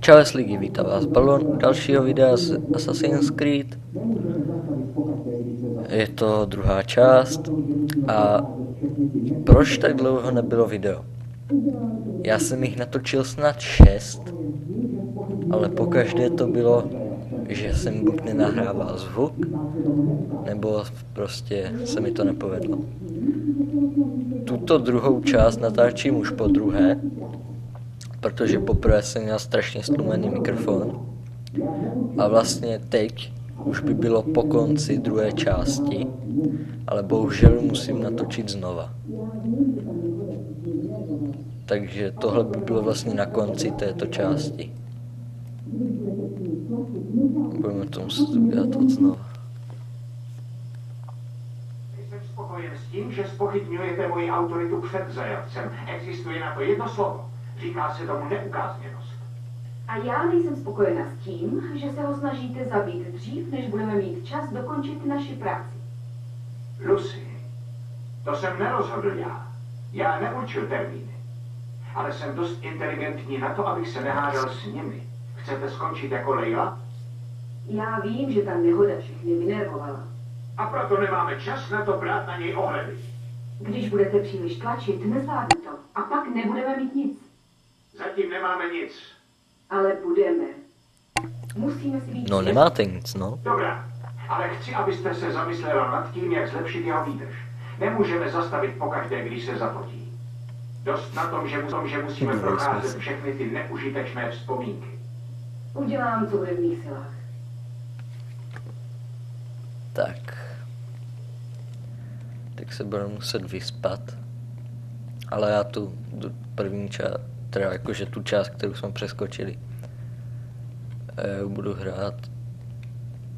Čau lidi, vítám vás Balon u dalšího videa z Assassin's Creed. Je to druhá část a proč tak dlouho nebylo video? Já jsem jich natočil snad 6, ale pokaždé to bylo, že jsem buď nenahrával zvuk, nebo prostě se mi to nepovedlo. Tuto druhou část natáčím už po druhé, protože poprvé jsem měl strašně stlumený mikrofon a vlastně teď už by bylo po konci druhé části, ale bohužel musím natočit znova. Takže tohle by bylo vlastně na konci této části. Budeme to muset udělat od znova. Jsem spokojen s tím, že zpochybňujete moji autoritu před zajatcem. Existuje na to jedno slovo. Říká se tomu neukázněnost. A já nejsem spokojena s tím, že se ho snažíte zabít dřív, než budeme mít čas dokončit naši práci. Lucy, to jsem nerozhodl já. Já neurčil termíny. Ale jsem dost inteligentní na to, abych se nehádal s nimi. Chcete skončit jako Leila? Já vím, že ta nehoda všechny vynervovala. A proto nemáme čas na to brát na něj ohledy. Když budete příliš tlačit, nezvládne to. A pak nebudeme mít nic. Zatím nemáme nic. Ale budeme. Musíme si být... No nemáte nic, no. Dobrá, ale chci, abyste se zamyslela nad tím, jak zlepšit jeho výdrž. Nemůžeme zastavit pokaždé, když se zapotí. Dost na tom, že musíme procházet všechny ty neužitečné vzpomínky. Udělám, co bude v mých silách. Tak se budeme muset vyspat. Ale já tu první část, teda jakože tu část, kterou jsme přeskočili, budu hrát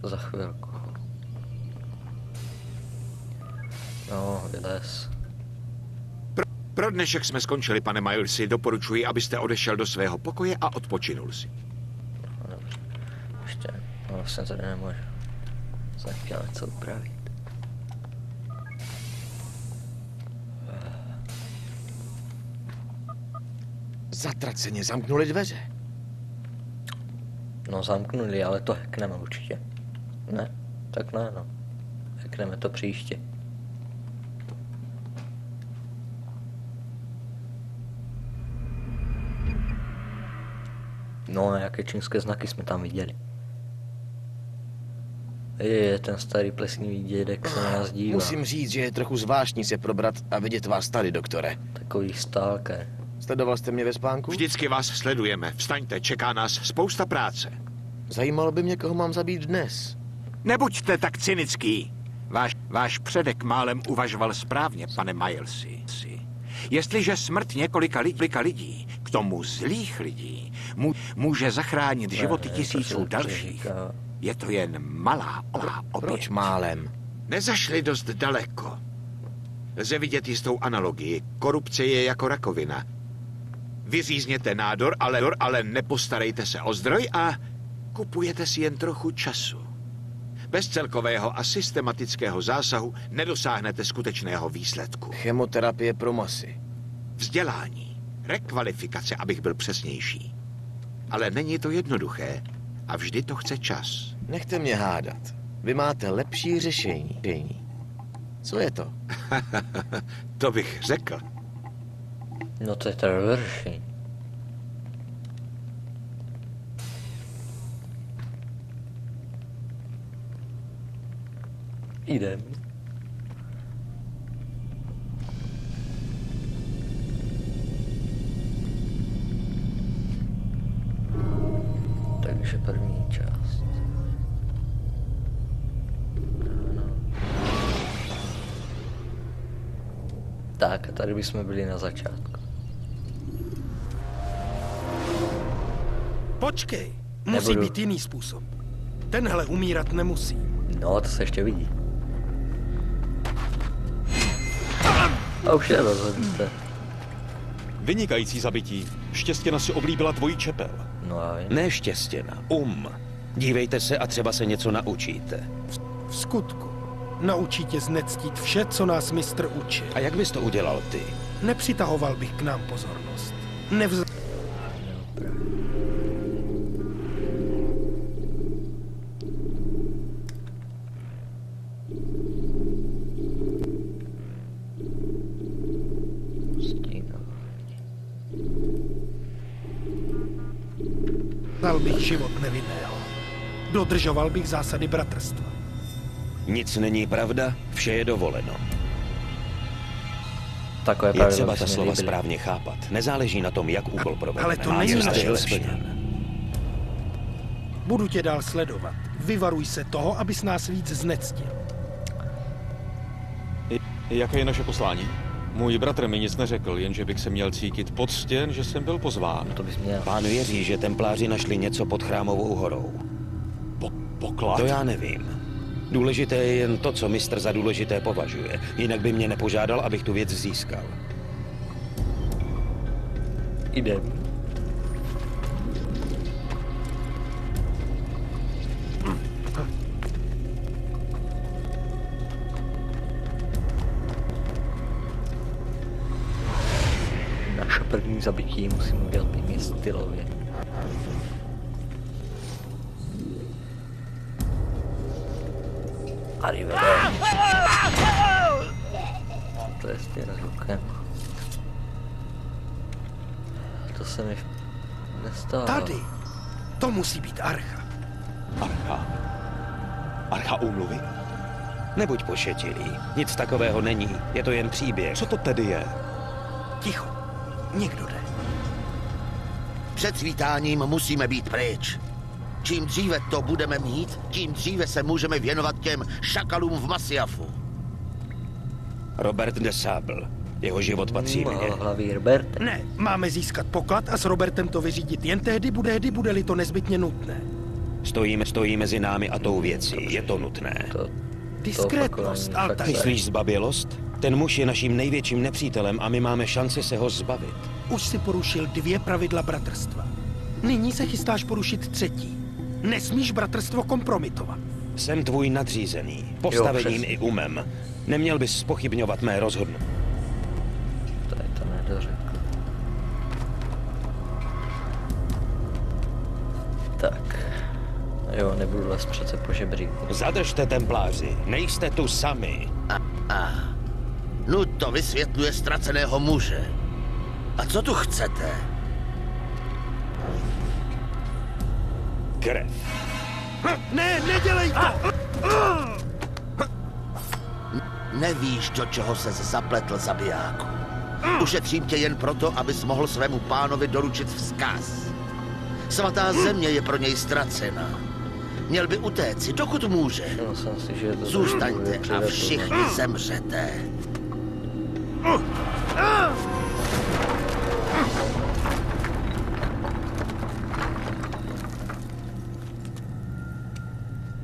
za chvilku. No, vylez. Pro dnešek jsme skončili, pane Milesi. Doporučuji, abyste odešel do svého pokoje a odpočinul si. No, dobře. Ještě, no vlastně tady nemůžu. Jsem chtěl něco upravit. Zatraceně zamknuli dveře. No zamknuli, ale to hackneme určitě. Ne? Tak ne, no. Hackneme to příště. No, jaké čínské znaky jsme tam viděli. Je ten starý plesnivý dědek se na nás dívá. Musím říct, že je trochu zvláštní se probrat a vidět vás tady, doktore. Takový stalker. Sledoval jste mě ve spánku? Vždycky vás sledujeme. Vstaňte, čeká nás spousta práce. Zajímalo by mě, koho mám zabít dnes. Nebuďte tak cynický. Váš předek málem uvažoval správně, pane Milesi. Jestliže smrt několika lidí, k tomu zlých lidí, může zachránit životy tisíců dalších, je to jen malá oběť. Proč málem? Nezašli dost daleko. Lze vidět jistou analogii. Korupce je jako rakovina. Vyřízněte nádor, ale nepostarejte se o zdroj a kupujete si jen trochu času. Bez celkového a systematického zásahu nedosáhnete skutečného výsledku. Chemoterapie pro masy. Vzdělání, rekvalifikace, abych byl přesnější. Ale není to jednoduché a vždy to chce čas. Nechte mě hádat. Vy máte lepší řešení. Co je to? To bych řekl. No to je teda řešení. Jdem. Takže první část. No. Tak a tady bychom byli na začátku. Počkej, musí být jiný způsob. Tenhle umírat nemusí. No, to se ještě vidí. A už je rozhodnuté. Vynikající zabití. Štěstěna si oblíbila tvojí čepel. No a vím. Ne Štěstěna, Dívejte se a třeba se něco naučíte. V skutku. Naučí tě znectít vše, co nás mistr učil. A jak bys to udělal ty? Nepřitahoval bych k nám pozornost. Dal bych život nevinného. Dodržoval bych zásady bratrstva. Nic není pravda, vše je dovoleno. Takové Je pravidlo třeba by se ta mi slova líbily. správně chápat. Nezáleží na tom, jak úkol provedeme. Ale to A není cíl naše byl lepší. splněn. Budu tě dál sledovat. Vyvaruj se toho, abys nás víc znectil. Jaké je naše poslání? Můj bratr mi nic neřekl, jenže bych se měl cítit poctěn, že jsem byl pozván. To bys měl. Pán věří, že templáři našli něco pod Chrámovou horou. Poklad? To já nevím. Důležité je jen to, co mistr za důležité považuje. Jinak by mě nepožádal, abych tu věc získal. Jdem. Naše první zabití musím udělat pěkně stylově. Arrivederci. To je s tím zvukem. To se mi nestalo. Tady. To musí být Archa. Archa. Archa úmluvy? Nebuď pošetilý. Nic takového není. Je to jen příběh. Co to tedy je? Ticho. Někdo jde. Před svítáním musíme být pryč. Čím dříve to budeme mít, tím dříve se můžeme věnovat těm šakalům v Masyafu. Robert de Sable. Jeho život patří mně. Hlavý Robert. Ne, máme získat poklad a s Robertem to vyřídit jen tehdy, bude-li to nezbytně nutné. Stojí mezi námi a tou věcí. Je to nutné. Diskrétnost, opakování Altair. fakt Myslíš zbabělost? Ten muž je naším největším nepřítelem a my máme šanci se ho zbavit. Už si porušil 2 pravidla bratrstva. Nyní se chystáš porušit 3. Nesmíš bratrstvo kompromitovat. Jsem tvůj nadřízený. Postavením přesně. i umem. Neměl bys zpochybňovat mé rozhodnutí. To je to nedořekl. Tak. Jo, nebudu vás přece po žebříku. Zadržte, templáři. Nejste tu sami. No to vysvětluje ztraceného muže. A co tu chcete? Krev. Ne, nedělej to! Nevíš, do čeho ses zapletl, zabijáku. Ušetřím tě jen proto, abys mohl svému pánovi doručit vzkaz. Svatá země je pro něj ztracena. Měl by utéci, dokud může. Všiml jsem si, že je to Zůstaňte trošku a všichni zemřete.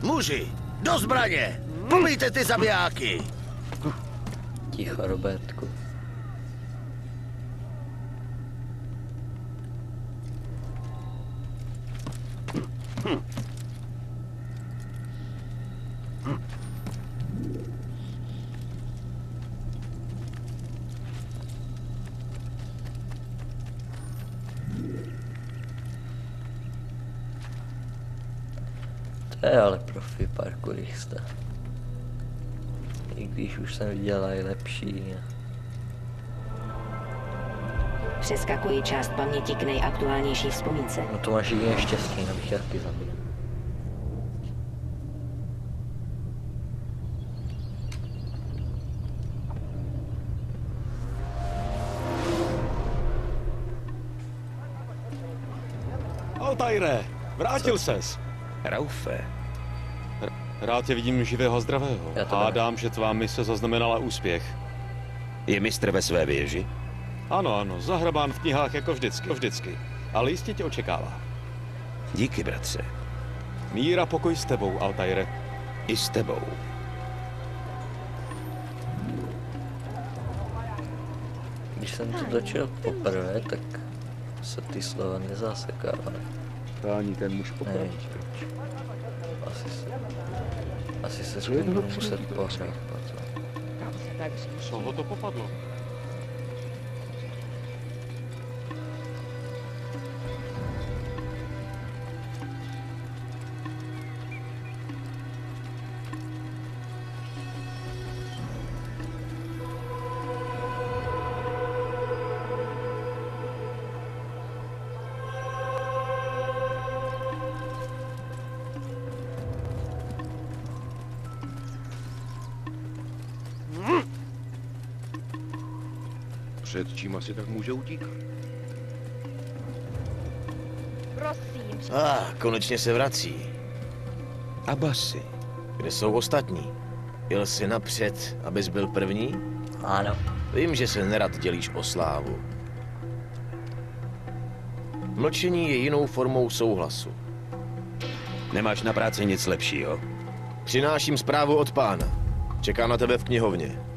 Muži, do zbraně! Pomíjte ty zabijáky! Ticho, Robertku. To je ale profi parkourista. I když už jsem viděla i lepší. Přeskakuji část paměti k nejaktuálnější vzpomínce. No to máš jediné štěstí, abych taky zabil. Altaire, vrátil ses. Raufe. Rád tě vidím živého a zdravého. Já to Hádám, že tvá mise zaznamenala úspěch. Je mistr ve své věži? Ano, zahrabán v knihách jako vždycky. Ale jistě tě očekává. Díky, bratře. Míra pokoj s tebou, Altaire. I s tebou. Když jsem to začal poprvé, tak se ty slova nezasekávaly. Chrání ten muž Nevím proč. Asi se s tím budu muset pořád potom. Co ho to popadlo? Před čím asi tak může utíkat? Prosím. Konečně se vrací. Abasi, kde jsou ostatní? Jel jsi napřed, abys byl první? Ano. Vím, že se nerad dělíš o slávu. Mlčení je jinou formou souhlasu. Nemáš na práci nic lepšího? Přináším zprávu od pána. Čeká na tebe v knihovně.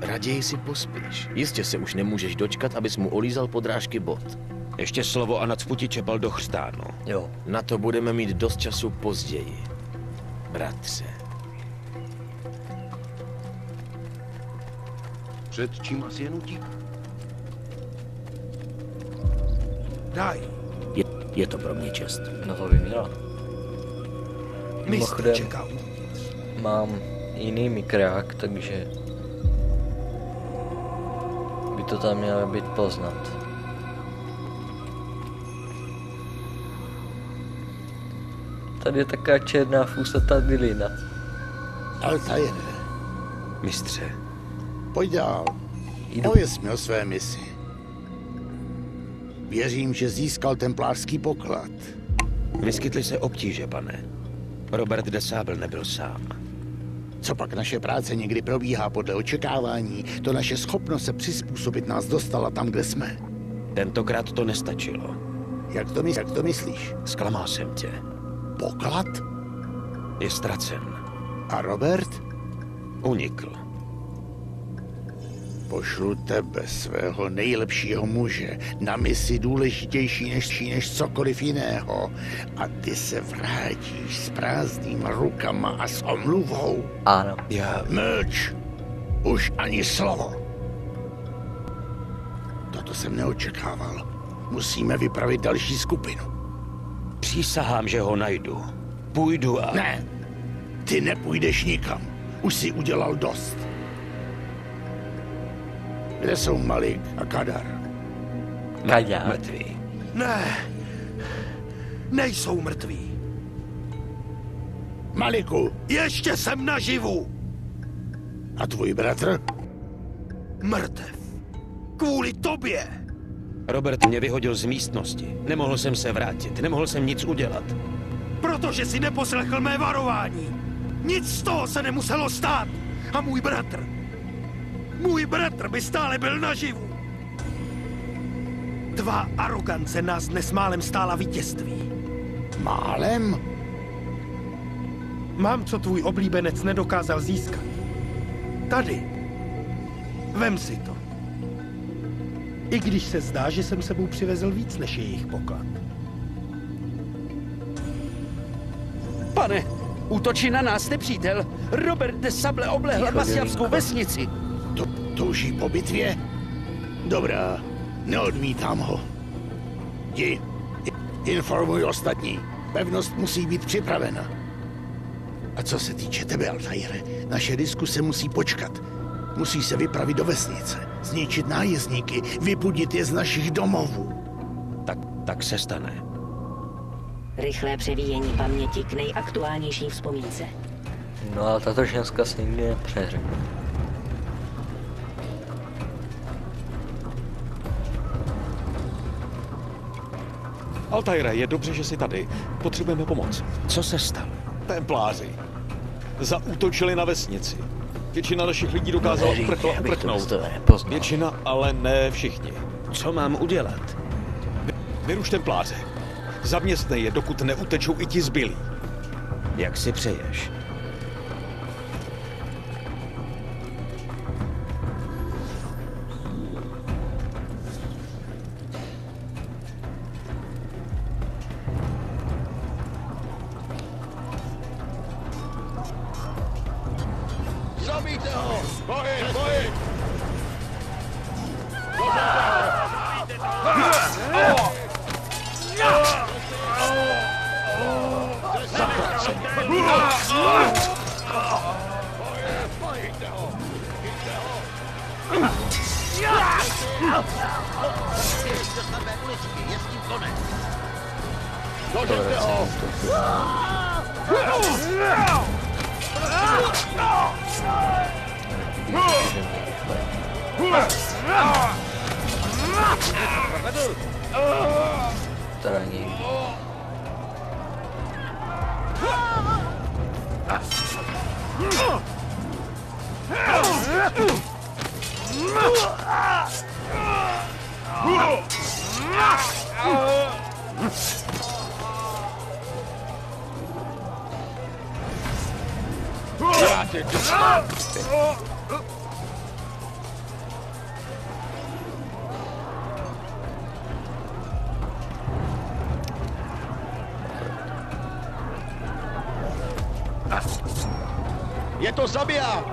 Raději si pospíš. Jistě se už nemůžeš dočkat, abys mu olízal podrážky bot. Ještě slovo a nacpu ti čepal do chřtánu. Jo. Na to budeme mít dost času později. Bratře. Před čím asi jen utíká? Daj. Je to pro mě čest. No to by měla. Mistr Mimochodem, čekal. mám jiný mikrák, takže by to tam mělo být poznat. Tady je taká černá fusatá bylina. Altaire, Mistře, pojď dál. Pověz mi o své misi. Věřím, že získal templářský poklad. vyskytly se obtíže, pane. Robert de Sable nebyl sám. Co pak naše práce někdy probíhá podle očekávání, to naše schopnost se přizpůsobit nás dostala tam, kde jsme. Tentokrát to nestačilo. Jak to myslíš? Zklamal jsem tě. Poklad? Je ztracen. A Robert? Unikl. Pošlu tebe, svého nejlepšího muže, na misi důležitější než cokoliv jiného. A ty se vrátíš s prázdnýma rukama a s omluvou. Ano. Mlč! Už ani slovo. Toto jsem neočekával. Musíme vypravit další skupinu. Přísahám, že ho najdu. Půjdu a... Ne! Ty nepůjdeš nikam. Už si udělal dost. Kde jsou Malik a Kadar? Kadar? Mrtví. Ne. Nejsou mrtví. Maliku! Ještě jsem naživu. A tvůj bratr? Mrtev. Kvůli tobě. Robert mě vyhodil z místnosti. Nemohl jsem se vrátit, nemohl jsem nic udělat. Protože si neposlechl mé varování. Nic z toho se nemuselo stát. A můj bratr by stále byl naživu. Tvá arogance nás dnes málem stála vítězství. Málem? Mám, co tvůj oblíbenec nedokázal získat. Tady. Vem si to. I když se zdá, že jsem sebou přivezl víc, než je jejich poklad. Pane, útočí na nás nepřítel. Robert de Sable oblehl Masjavskou vesnici. Touží po bitvě? Dobrá, neodmítám ho. Jdi, informuj ostatní. Pevnost musí být připravena. A co se týče tebe, Altaire, naše diskuse musí počkat. Musí se vypravit do vesnice, zničit nájezdníky, vypudit je z našich domovů. Tak se stane. Rychlé převíjení paměti k nejaktuálnější vzpomínce. No ale tato ženská se nikdy nepřeřekne. Altaire, je dobře, že jsi tady. Potřebujeme pomoc. Co se stalo? Templáři. Zaútočili na vesnici. Většina našich lidí dokázala uprchnout. Většina, ale ne všichni. Co mám udělat? Vyruš templáře. Zaměstnej je, dokud neutečou i ti zbylí. Jak si přeješ? Zabijte ho! Boj! To není. Je to zabiják!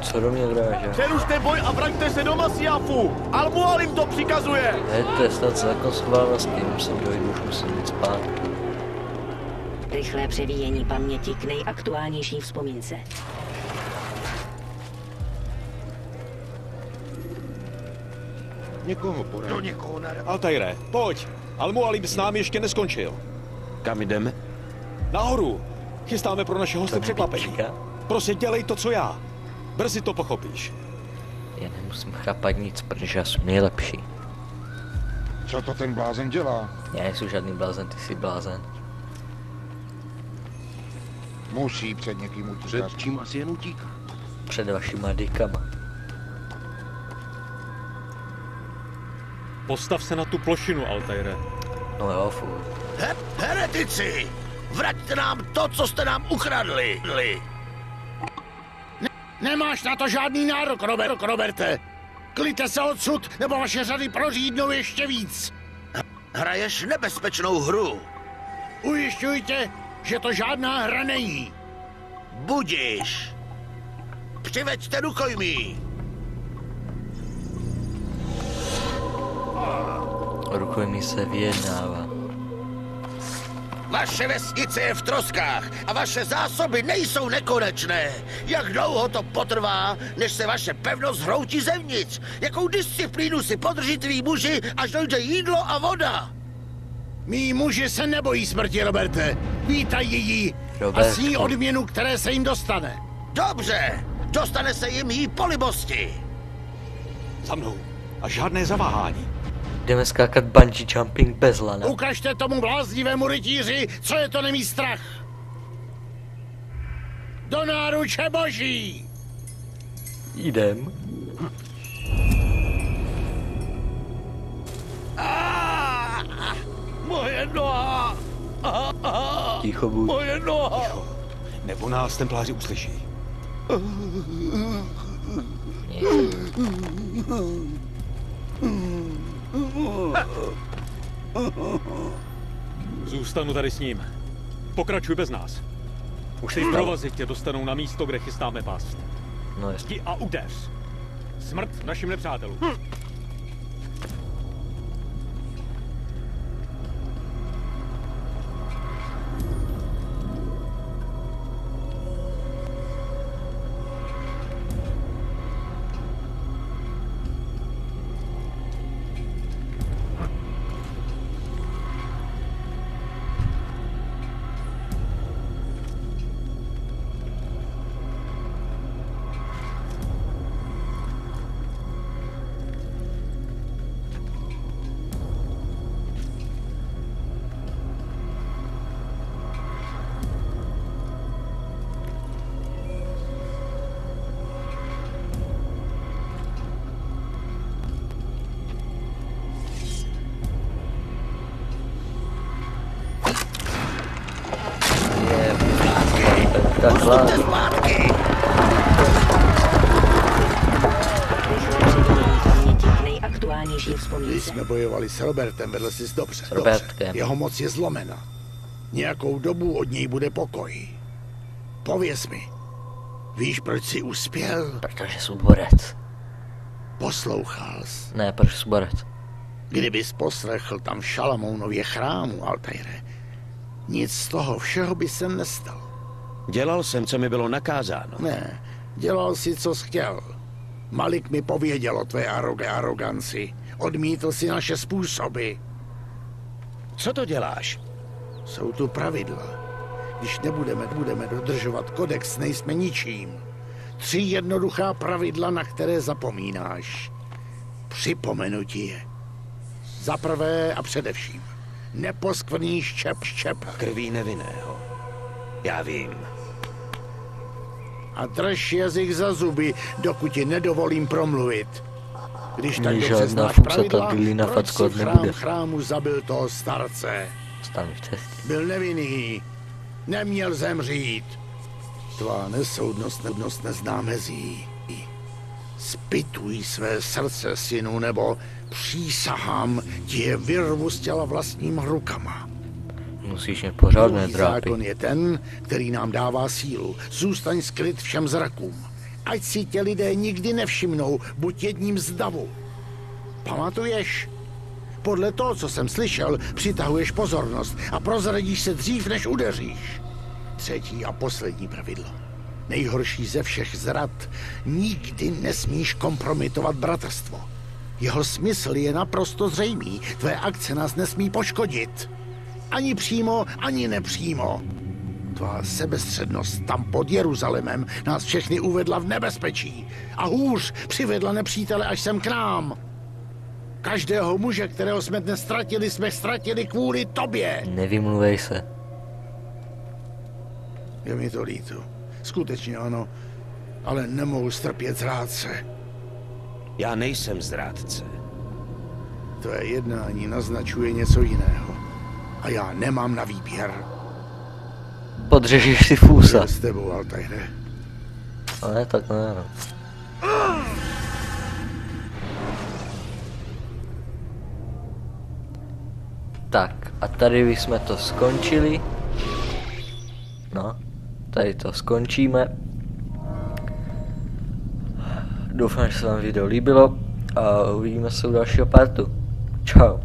Co do mě vráží? Přerušte boj a vraťte se do Masjafu! Al-Mualim to přikazuje! To je snad zákon schválnosti, musím dojít, už musím jít spát. Rychlé převíjení paměti k nejaktuálnější vzpomínce. Někoho poradí. Do někoho nadal. Altaire, pojď! Al-Mualim s námi ještě neskončil. Kam jdeme? Nahoru! Chystáme pro naše hosty překvapení. Prostě dělej to, co já. Brzy to pochopíš. Já nemusím chápat nic, protože já jsem nejlepší. Co to ten blázen dělá? Já nejsem žádný blázen, ty jsi blázen. Musí před někým utíkat. Před čím asi jen utíká? Před vašima dykama. Postav se na tu plošinu, Altaire. No jo, furt. Heretici! Vraťte nám to, co jste nám ukradli! Nemáš na to žádný nárok, Roberte. Klidte se odsud, nebo vaše řady prořídnou ještě víc. Hraješ nebezpečnou hru. Ujišťuji tě, že to žádná hra není. Budiš. Přiveďte rukojmí. Rukojmí se vyjednává. Vaše vesnice je v troskách a vaše zásoby nejsou nekonečné. Jak dlouho to potrvá, než se vaše pevnost hroutí zevnitř? Jakou disciplínu si podrží tví muži, až dojde jídlo a voda? Mí muži se nebojí smrti, Roberte. Vítají ji a sní odměnu, které se jim dostane. Dobře, dostane se jim jí po libosti. Za mnou. A žádné zaváhání. Jdeme skákat bungee jumping bez lana. Ukažte tomu bláznivému rytíři, co je to nemí strach. Do náruče boží! Jdem. Moje noha! Ticho buď. Moje noha! Ticho. Nebo nás templáři uslyší. Zůstanu tady s ním. Pokračuj bez nás. Už si provazy tě dostanou na místo, kde chystáme past. No jest. Jdi a udeř. Smrt našim nepřátelům. Takhle. Když jsme bojovali s Robertem, vedl jsi dobře. Robertkem. Jeho moc je zlomena. Nějakou dobu od něj bude pokoj. Pověz mi, víš, proč jsi uspěl? Protože jsi borec. Poslouchal jsi. Ne, protože jsi borec. Kdybys poslechl tam Šalamounově chrámu, Altaire, nic z toho všeho by se nestal. Dělal jsem, co mi bylo nakázáno. Ne, dělal si, co jsi chtěl. Malik mi pověděl o tvé aroganci. Odmítl si naše způsoby. Co to děláš? Jsou tu pravidla. Když nebudeme dodržovat kodex, nejsme ničím. 3 jednoduchá pravidla, na které zapomínáš. Připomenu ti je. Za prvé a především. Neposkvrníš štěp. Krví nevinného. Já vím. A drž jazyk za zuby, dokud ti nedovolím promluvit. Když tak dobře znáš pravidla, proč si v chrámu zabil toho starce? Byl nevinný. Neměl zemřít. Tvá nesoudnost nezná mezí. Zpytuj své srdce, synu, nebo přísahám, ti je vyrvu z těla vlastníma rukama. Musíš mě pořádné drápy. Zákon je ten, který nám dává sílu. Zůstaň skryt všem zrakům. Ať si tě lidé nikdy nevšimnou, buď jedním z davu. Pamatuješ? Podle toho, co jsem slyšel, přitahuješ pozornost a prozradíš se dřív, než udeříš. 3. a poslední pravidlo. Nejhorší ze všech zrad. Nikdy nesmíš kompromitovat bratrstvo. Jeho smysl je naprosto zřejmý. Tvé akce nás nesmí poškodit. Ani přímo, ani nepřímo. Tvá sebestřednost tam pod Jeruzalémem nás všechny uvedla v nebezpečí. A hůř, přivedla nepřítele až sem k nám. Každého muže, kterého jsme dnes ztratili, jsme ztratili kvůli tobě. Nevymluvej se. Je mi to líto. Skutečně ano. Ale nemohu strpět zrádce. Já nejsem zrádce. Tvé jednání naznačuje něco jiného. A já nemám na výběr. Podřežíš si fůsa. S tebou, Altaire. Ale tak ne, no. Tak, a tady bychom to skončili. No, tady to skončíme. Doufám, že se vám video líbilo a uvidíme se u dalšího partu. Čau.